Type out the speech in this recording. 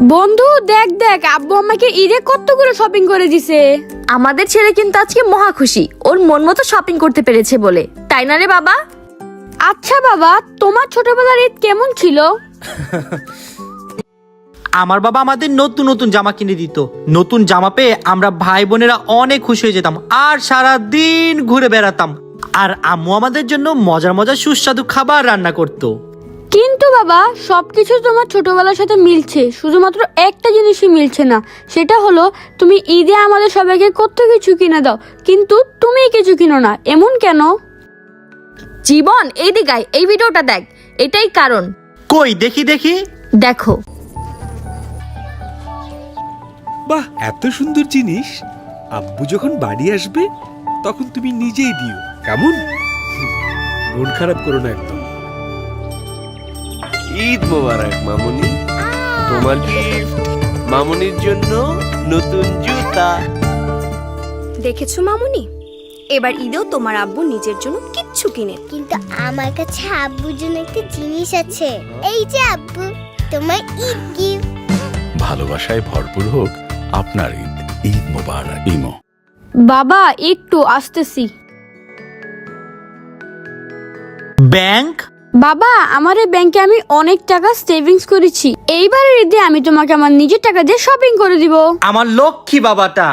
বন্ধু দেখ দেখ, আব্বু আমাকে ঈদে কতগুলো শপিং করে দিছে। আমাদের ছেলে কিন্তু আজকে মহা খুশি, ওর মন মতো শপিং করতে পেরেছে বলে, তাই না রে বাবা? আচ্ছা বাবা, তোমার ছোটবেলার ঈদ কেমন ছিল? আমার বাবা আমাদের নতুন নতুন জামা কিনে দিত। নতুন জামা পেয়ে আমরা ভাই বোনেরা অনেক খুশি হয়ে যেতাম আর সারা দিন ঘুরে বেড়াতাম। আর আম্মু আমাদের জন্য মজার মজার সুস্বাদু খাবার রান্না করত। কিন্তু বাবা, সবকিছু তোমার ছোটবেলার সাথে মিলছে, শুধুমাত্র একটা জিনিসই মিলছে না, সেটা হলো তুমি ঈদে আমাদের সবাইকে কত কিছু কিনে দাও, কিন্তু তুমি কিছু কিনো না, এমন কেন? জীবন এইদিকে আয়, এই ভিডিওটা দেখ, এটাই কারণ। কই দেখি দেখি। দেখো, বাহ, এত সুন্দর জিনিস। আব্বু যখন বাড়ি আসবে তখন তুমি নিজেই দিও, কেমন? মন খারাপ করো না একদম। ঈদ মোবারক মামুনি, তোমার গিফট মামুনির জন্য নতুন জুতা। দেখেছো মামুনি, এবার ঈদেও তোমার আব্বু নিজের জন্য কিচ্ছু কিনে। কিন্তু আমার কাছে আব্বুর জন্য একটা জিনিস আছে। এই যে আব্বু, তোমার ঈদ গিফট। ভালোবাসায় ভরপুর হোক আপনার ঈদ। ঈদ মোবারক ইমো। বাবা একটু আসতেছি। ব্যাংক? বাবা, আমার এই ব্যাংকে আমি অনেক টাকা সেভিংস করেছি, এইবারের ঈদে আমি তোমাকে আমার নিজের টাকা দিয়ে শপিং করে দিব। আমার লক্ষ্মী বাবাটা।